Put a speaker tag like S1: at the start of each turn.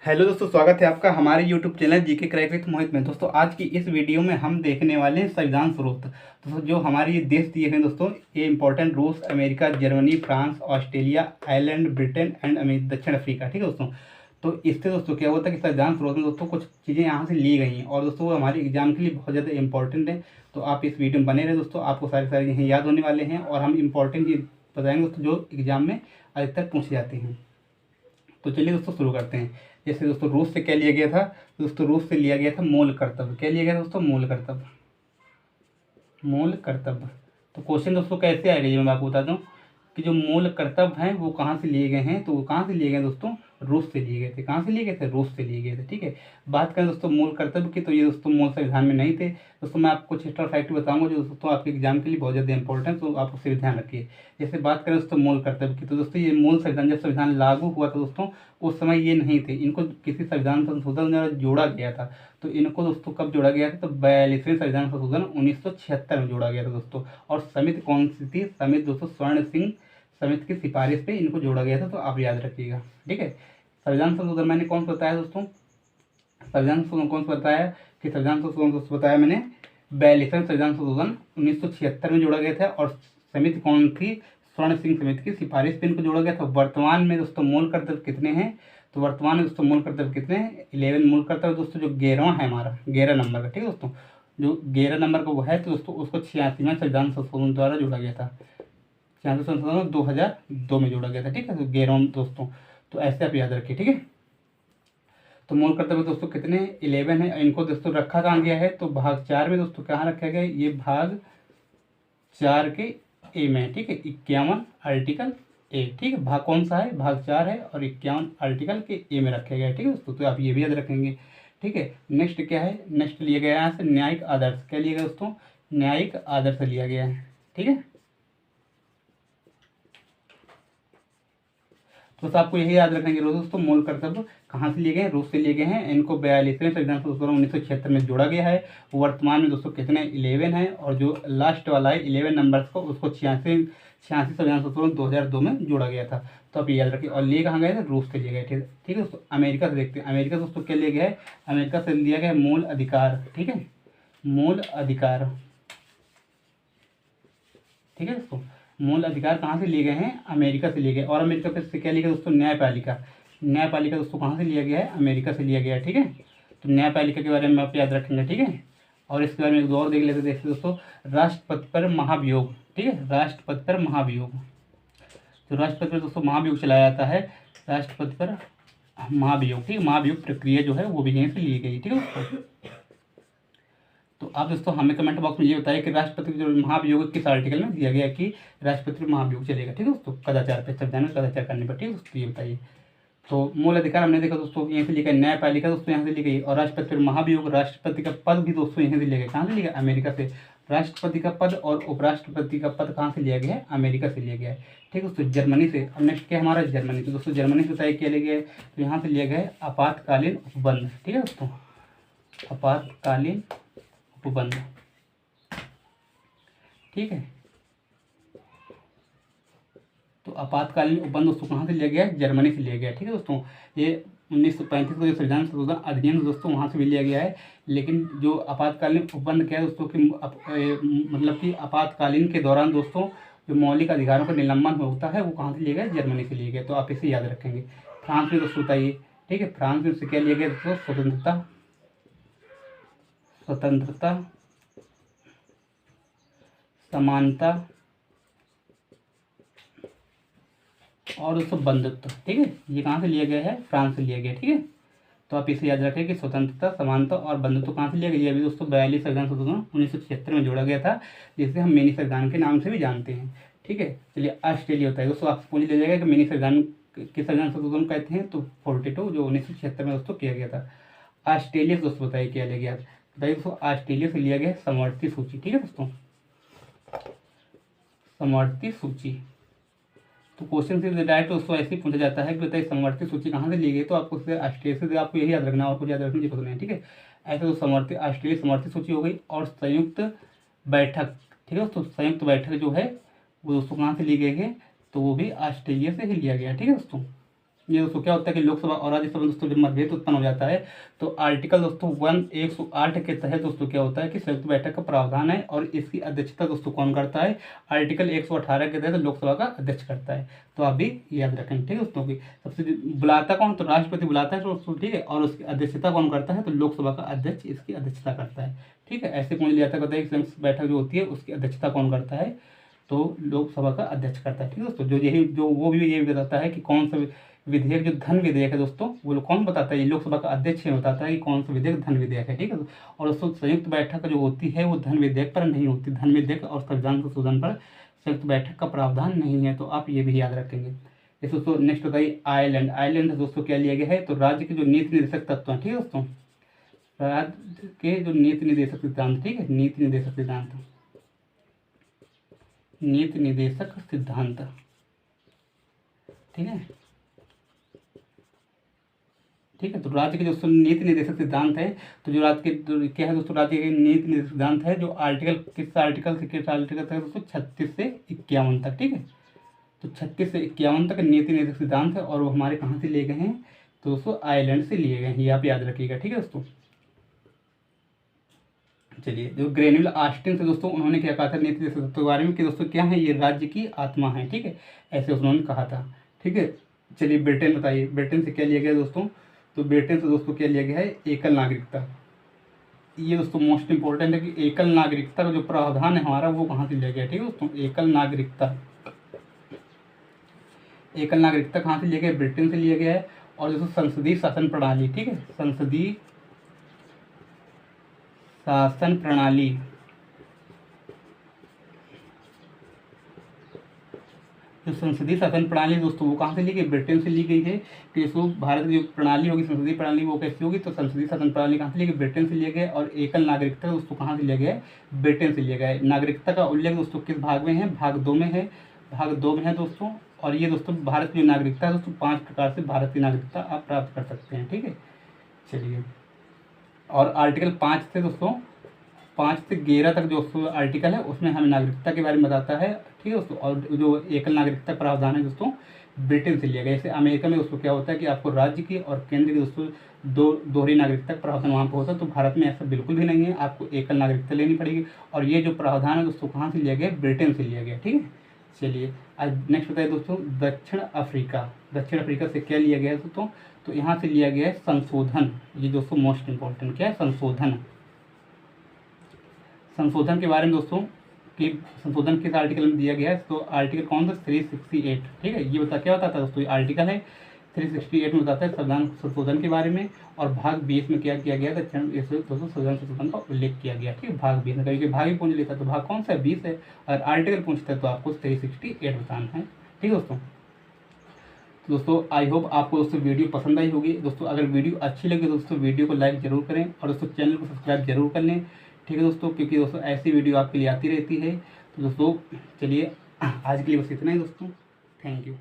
S1: Hello दोस्तों, स्वागत है आपका हमारे YouTube channel GK crack with Mohit में। दोस्तों आज की इस वीडियो में हम देखने वाले हैं संविधान स्रोत। दोस्तों जो हमारे ये देश दिए हैं दोस्तों, ये इंपॉर्टेंट रूस, America, Germany, France, Australia, Ireland, Britain and दक्षिण अफ्रीका। ठीक है दोस्तों। तो इससे दोस्तों क्या होता है कि संविधान स्रोत में दोस्तों कुछ चीज़ें यहाँ से ली गई हैं और दोस्तों वो हमारे एग्जाम के लिए बहुत ज़्यादा इंपॉर्टेंट है। तो आप इस वीडियो में बने रहे दोस्तों, आपको सारी सारी चीज़ें याद होने वाले हैं और हम इंपॉर्टेंट चीज़ बताएंगे दोस्तों जो एग्जाम में अधिकतर पूछे जाते हैं। तो चलिए दोस्तों शुरू करते हैं। जैसे दोस्तों रूस से क्या लिया गया था, दोस्तों रूस से लिया गया था मूल कर्तव्य। क्या लिया गया था दोस्तों? मूल कर्तव्य। मूल कर्तव्य। तो क्वेश्चन दोस्तों कैसे आएगा ये मैं आपको बताता हूँ कि जो मूल कर्तव्य हैं वो कहाँ से लिए गए हैं। तो वो कहाँ से लिए गए दोस्तों? रूस से लिए गए थे। कहाँ से लिए गए थे? रूस से लिए गए थे। ठीक है। बात करें दोस्तों मूल कर्तव्य की, तो ये दोस्तों मूल संविधान में नहीं थे। दोस्तों मैं आपको कुछ हिस्ट्री फैक्ट बताऊंगा जो दोस्तों आपके एग्जाम के लिए बहुत ज़्यादा इंपॉर्टेंट, तो आप उससे ध्यान रखिए। जैसे बात करें दोस्तों मूल कर्तव्य की, तो दोस्तों ये मूल संविधान जब संविधान लागू हुआ था दोस्तों, उस समय ये नहीं थे। इनको किसी संविधान संशोधन द्वारा जोड़ा गया था। तो इनको दोस्तों कब जोड़ा गया था? तो 42वें संविधान संशोधन 1976 में जोड़ा गया था दोस्तों। और समिति कौन सी थी? समिति दोस्तों स्वर्ण सिंह समिति की सिफारिश पे इनको जोड़ा गया था। तो आप याद रखिएगा। ठीक है। संविधान संशोधन मैंने कौन सा बताया दोस्तों? संविधान संशोधन कौन सा बताया कि संविधान संशोधन बताया मैंने 42वें संविधान संशोधन 1976 में जोड़ा गया था। और समिति कौन थी? स्वर्ण सिंह समिति की सिफारिश पे इनको जोड़ा गया था। वर्तमान में दोस्तों मूल कर्तव्य कितने हैं? तो वर्तमान में दोस्तों मूल कर्तव्य कितने हैं? 11 मूल कर्तव्य दोस्तों। जो 11वां है हमारा 11 नंबर का, ठीक है दोस्तों, जो 11 नंबर का वो है, तो दोस्तों उसको 86वें संविधान संशोधन द्वारा जोड़ा गया था। 86वें संशोधन 2002 में जोड़ा गया था। ठीक है। तो 11वां दोस्तों, तो ऐसे आप याद रखिए। ठीक है। तो मूल कर्तव्य दोस्तों कितने? 11 है। इनको दोस्तों रखा कहाँ गया है? तो भाग 4 में दोस्तों कहाँ रखा गया है? ये भाग 4 के ए में। ठीक है। 51 आर्टिकल ए। ठीक है। भाग कौन सा है? भाग 4 है और 51 आर्टिकल के ए में रखा गया है। ठीक है दोस्तों। तो आप ये भी याद रखेंगे। ठीक है। नेक्स्ट क्या है? नेक्स्ट लिया गया है यहाँ से न्यायिक आदर्श। क्या लिया गया दोस्तों? न्यायिक आदर्श लिया गया है। ठीक है। तो बस आपको यही याद रखेंगे दोस्तों, मूल कर्तव्य कहाँ से लिए गए हैं? रूस से लिए गए हैं। इनको 42वें संविधान संशोधन 1976 में जोड़ा गया है। वर्तमान में दोस्तों कितने? 11 है। और जो लास्ट वाला है 11 नंबर को, उसको 86 संविधान संशोधन 2002 में जोड़ा गया था। तो आप ये याद रखिए। और लिए कहाँ गए थे? रूस से लिए गए थे। ठीक है दोस्तों। अमेरिका से देखते हैं। अमेरिका दोस्तों क्या लिया गया है? अमेरिका से लिया गया है मूल अधिकार। ठीक है। मूल अधिकार। ठीक है दोस्तों। मूल अधिकार कहाँ से लिए गए हैं? अमेरिका से लिए गए। और अमेरिका से क्या लिया गया दोस्तों? न्यायपालिका। न्यायपालिका दोस्तों कहाँ से लिया गया है? अमेरिका से लिया गया है। ठीक है। तो न्यायपालिका के बारे में आप याद रखेंगे। ठीक है। और इसके बारे में एक दो और देख लेते देखते दोस्तों, राष्ट्रपति पर महाभियोग। ठीक है। राष्ट्रपति पर महाभियोग। तो राष्ट्रपति पर दोस्तों महाभियोग चलाया जाता है। राष्ट्रपति पर महाभियोग। ठीक है। महाभियोग प्रक्रिया जो है वो भी यहीं से ली गई। ठीक है दोस्तों। तो आप दोस्तों हमें कमेंट बॉक्स में ये बताइए कि राष्ट्रपति जो महाभियोग किस आर्टिकल में दिया गया कि राष्ट्रपति महाभियोग चलेगा। ठीक है दोस्तों। कदाचार पे, संविधान में कदाचार करने पर। ठीक है दोस्तों, ये बताइए। तो मूल अधिकार हमने देखा दोस्तों, यहीं से लिखा है। न्यायपालिका दोस्तों यहाँ से ली गई। और राष्ट्रपति फिर महाभियोग, राष्ट्रपति का पद भी दोस्तों यहीं से लिया गया। कहाँ से लिया गया? अमेरिका से। राष्ट्रपति का पद और उपराष्ट्रपति का पद कहाँ से लिया गया है? अमेरिका से लिया गया है। ठीक है दोस्तों। जर्मनी से। अब नेक्स्ट क्या हमारा? जर्मनी। तो दोस्तों जर्मनी से बताइए क्या लिया गया है? तो यहाँ से लिया गया है आपातकालीन उपबंध। ठीक है दोस्तों। आपातकालीन उपबंध। ठीक है। तो आपातकालीन उपबंध दोस्तों कहाँ से लिया गया है? जर्मनी से लिया गया है। ठीक है दोस्तों। ये 1935 का जो संविधान संशोधन अधिनियम दोस्तों वहाँ से भी लिया गया है। लेकिन जो आपातकालीन उपबंध क्या है दोस्तों कि मतलब कि आपातकालीन के दौरान दोस्तों जो मौलिक अधिकारों का निलंबन होता है वो कहाँ से लिया गया? जर्मनी से लिया गया। तो आप इसे याद रखेंगे। फ्रांस में दोस्तों बताइए। ठीक है। फ्रांस में से क्या लिया गया दोस्तों? स्वतंत्रता। स्वतंत्रता, समानता और दोस्तों बंधुत्व। ठीक है। ये कहाँ से लिया गया है? फ्रांस से लिया गया। ठीक है। तो आप इसे याद रखें कि स्वतंत्रता, समानता और बंधुत्व कहाँ से लिया गया? ये अभी दोस्तों 42 संविधान संशोधन 1976 में जोड़ा गया था, जिसे हम मिनी संविधान के नाम से भी जानते हैं। ठीक है। चलिए ऑस्ट्रेलिया होता है दोस्तों। आपसे पूछ लिया जाएगा कि मिनी संविधान किस संविधान संशोधन कहते हैं? तो 42 जो 1976 में दोस्तों किया गया था। ऑस्ट्रेलिया से दोस्तों बताइए क्या लिया गया? बताइए दोस्तों। ऑस्ट्रेलिया से लिया गया समवर्ती सूची। ठीक है दोस्तों। समवर्ती सूची। तो क्वेश्चन से डायरेक्ट दोस्तों ऐसे ही पूछा जाता है कि बताइए समवर्ती सूची कहाँ से ली गई? तो आपको ऑस्ट्रेलिया से आपको यही याद रखना और कुछ याद रखने की जरूरत नहीं है। ठीक है। ऐसे तो समवर्ती ऑस्ट्रेलिया समवर्ती सूची हो गई। और संयुक्त बैठक। ठीक है दोस्तों। संयुक्त बैठक जो है वो दोस्तों कहाँ से ली गई है? तो वो भी ऑस्ट्रेलिया से ही लिया गया। ठीक है दोस्तों। ये दोस्तों क्या होता है कि लोकसभा और राज्यसभा में दोस्तों जब मतभेद उत्पन्न हो जाता है तो आर्टिकल दोस्तों 108 के तहत दोस्तों क्या होता है कि संयुक्त बैठक का प्रावधान है और इसकी अध्यक्षता दोस्तों कौन करता है, आर्टिकल 118 के तहत लोकसभा का अध्यक्ष करता है। तो आप भी याद रखें, ठीक है दोस्तों की सबसे बुलाता कौन, तो राष्ट्रपति बुलाता है दोस्तों, ठीक है, और उसकी अध्यक्षता कौन करता है, तो लोकसभा का अध्यक्ष इसकी अध्यक्षता करता है, ठीक है। ऐसे पूछ लिया जाता है कि संयुक्त बैठक जो होती है उसकी अध्यक्षता कौन करता है, तो लोकसभा का अध्यक्ष करता है, ठीक है दोस्तों। जो यही जो वो भी यही बताता है कि कौन सा विधेयक जो धन विधेयक है दोस्तों वो कौन बताता है, ये लोकसभा का अध्यक्ष ही बताता है कि कौन सा विधेयक धन विधेयक है, ठीक है। और दोस्तों संयुक्त बैठक जो होती है वो धन विधेयक पर नहीं होती, धन विधेयक और संविधान संशोधन पर संयुक्त बैठक का प्रावधान नहीं है, तो आप ये भी याद रखेंगे। इस दोस्तों नेक्स्ट बताइए आयरलैंड। आयरलैंड दोस्तों क्या लिया गया है, तो राज्य के जो नीति निर्देशक तत्व हैं, ठीक है दोस्तों, राज्य के जो नीति निर्देशक सिद्धांत, ठीक है, नीति निर्देशक सिद्धांत, नीति निर्देशक सिद्धांत, ठीक है, ठीक है। तो राज्य के जो नीति निर्देशक सिद्धांत है, तो जो राज्य के क्या है दोस्तों, राज्य के नीति निर्देशक सिद्धांत है जो आर्टिकल किस आर्टिकल से किस आर्टिकल तक दोस्तों 36 से 51 तक, ठीक है। तो 36 से 51 तक नीति निर्देशक सिद्धांत है और वो हमारे कहाँ से लिए गए हैं, तो दोस्तों आयरलैंड से लिए गए हैं, ये आप याद रखिएगा, ठीक है दोस्तों। चलिए जो ग्रेन्यूल ऑस्टिन से दोस्तों उन्होंने क्या कहा था नीति निर्देशक तत्व के बारे में कि दोस्तों क्या है, ये राज्य की आत्मा है, ठीक है, ऐसे उन्होंने कहा था, ठीक है। चलिए ब्रिटेन बताइए, ब्रिटेन से क्या लिया गया दोस्तों, तो ब्रिटेन से दोस्तों क्या लिया गया है, एकल नागरिकता। ये दोस्तों मोस्ट इंपॉर्टेंट है कि एकल नागरिकता का जो प्रावधान है हमारा वो कहाँ से लिया गया, ठीक है दोस्तों, एकल नागरिकता, एकल नागरिकता कहाँ से लिया गया, ब्रिटेन से लिया गया है। और दोस्तों संसदीय शासन प्रणाली, ठीक है, संसदीय शासन प्रणाली, जो संसदीय शासन प्रणाली दोस्तों वो कहाँ से ली गई, ब्रिटेन से ली गई है। कि इसको भारत की जो प्रणाली होगी संसदीय प्रणाली वो कैसी होगी, तो संसदीय शासन प्रणाली कहाँ से ली गई, ब्रिटेन से लिया गया। और एकल नागरिकता दोस्तों कहाँ से लिया गया है, ब्रिटेन से लिया गया है। नागरिकता का उल्लेख दोस्तों किस भाग में है, भाग 2 में है, भाग 2 में है दोस्तों। और ये दोस्तों भारत की जो नागरिकता है दोस्तों 5 प्रकार से भारत की नागरिकता आप प्राप्त कर सकते हैं, ठीक है। चलिए और आर्टिकल 5 से दोस्तों 5 से 11 तक जो आर्टिकल है उसमें हमें नागरिकता के बारे में बताता है, ठीक है दोस्तों। और जो एकल नागरिकता प्रावधान है दोस्तों ब्रिटेन से लिया गया। जैसे अमेरिका में दोस्तों क्या होता है कि आपको राज्य की और केंद्र की दोस्तों दोहरी नागरिकता प्रावधान वहाँ पर होता है, तो भारत में ऐसा बिल्कुल भी नहीं है, आपको एकल नागरिकता लेनी पड़ेगी। और ये जो प्रावधान है दोस्तों कहाँ से लिया गया, ब्रिटेन से लिया गया, ठीक है। चलिए आज नेक्स्ट बताइए दोस्तों दक्षिण अफ्रीका। दक्षिण अफ्रीका से क्या लिया गया है दोस्तों, तो यहाँ से लिया गया है संशोधन। ये दोस्तों मोस्ट इंपॉर्टेंट क्या है, संशोधन। संशोधन के बारे में दोस्तों कि संशोधन किस आर्टिकल में दिया गया है, तो आर्टिकल कौन सा 368, ठीक है। ये क्या बताता है दोस्तों, ये आर्टिकल है 368 में बताता है संविधान संशोधन के बारे में। और भाग 20 में क्या किया गया, दोस्तों संविधान संशोधन का उल्लेख किया गया, ठीक है। भाग 20 में कभी भाग ही पूछ लेता है तो भाग कौन सा है, 20 है। और आर्टिकल पूछता है तो आपको 368 बताना है, ठीक है दोस्तों। तो दोस्तों आई होप आपको दोस्तों वीडियो पसंद आई होगी। दोस्तों अगर वीडियो अच्छी लगे दोस्तों वीडियो को लाइक जरूर करें और दोस्तों चैनल को सब्सक्राइब जरूर कर लें, ठीक है दोस्तों, क्योंकि दोस्तों ऐसी वीडियो आपके लिए आती रहती है। तो दोस्तों चलिए आज के लिए बस इतना ही दोस्तों, थैंक यू।